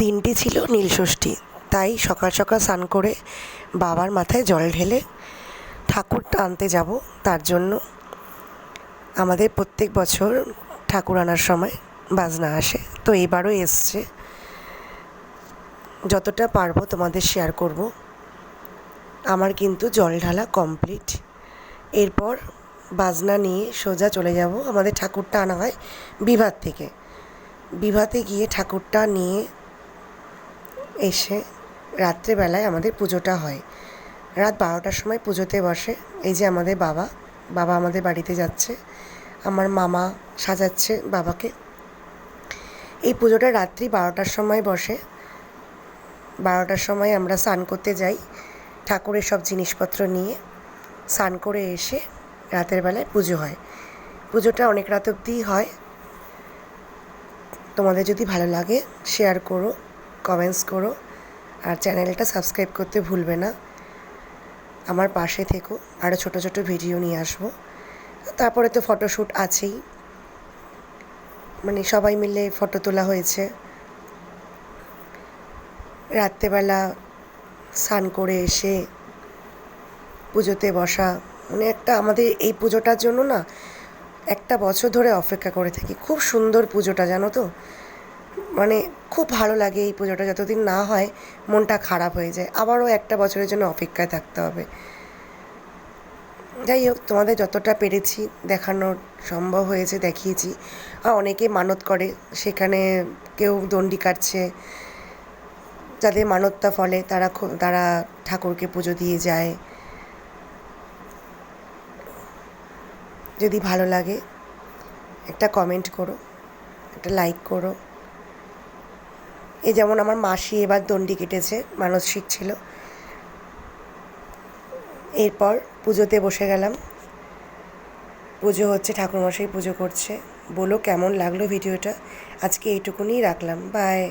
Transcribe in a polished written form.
দিনটি ছিল নীলষষ্ঠী, তাই সকাল সকাল স্নান করে বাবার মাথায় জল ঢেলে ঠাকুরটা আনতে যাব। তার জন্য আমাদের প্রত্যেক বছর ঠাকুর আনার সময় বাজনা আসে, তো এবারও এসছে। যতটা পারবো তোমাদের শেয়ার করব। আমার কিন্তু জল ঢালা কমপ্লিট। এরপর বাজনা নিয়ে সোজা চলে যাব। আমাদের ঠাকুরটা আনা হয় বিভাত থেকে। বিভাতে গিয়ে ঠাকুরটা নিয়ে এসে রাত্রেবেলায় আমাদের পুজোটা হয়। রাত 12টার সময় পুজোতে বসে। এই যে আমাদের বাবা আমাদের বাড়িতে যাচ্ছে, আমার মামা সাজাচ্ছে বাবাকে। এই পুজোটা রাত্রি 12টার সময় বসে। 12টার সময় আমরা স্নান করতে যাই ঠাকুরের সব জিনিসপত্র নিয়ে। স্নান করে এসে রাতের বেলায় পুজো হয়। পুজোটা অনেক রাত অবধি হয়। তোমাদের যদি ভালো লাগে শেয়ার করো, কমেন্টস করো, আর চ্যানেলটা সাবস্ক্রাইব করতে ভুলবে না। আমার পাশে থেকো, আরও ছোটো ছোটো ভিডিও নিয়ে আসবো। তারপরে তো ফটোশ্যুট আছেই, মানে সবাই মিলে ফটো তোলা হয়েছে। রাত্রেবেলা স্নান করে এসে পুজোতে বসা, মানে একটা আমাদের এই পুজোটার জন্য না একটা বছর ধরে অপেক্ষা করে থাকি। খুব সুন্দর পুজোটা, জানো তো, মানে খুব ভালো লাগে এই পুজোটা। যতদিন না হয় মনটা খারাপ হয়ে যায়, আবারও একটা বছরের জন্য অপেক্ষায় থাকতে হবে। যাই হোক, তোমাদের যতটা পেরেছি দেখানোর সম্ভব হয়েছে দেখিয়েছি। আর অনেকে মানত করে, সেখানে কেউ দণ্ডি কাটছে। যাদের মানতটা ফলে তারা ঠাকুরকে পুজো দিয়ে যায়। যদি ভালো লাগে একটা কমেন্ট করো, একটা লাইক করো। এই যেমন আমার মাসি এবার দণ্ডি কেটেছে, মানত শিখছিল। এরপর পুজোতে বসে গেলাম। পুজো হচ্ছে, ঠাকুরমশাই পুজো করছে। বলো কেমন লাগলো ভিডিওটা। আজকে এইটুকুনি রাখলাম, বাই।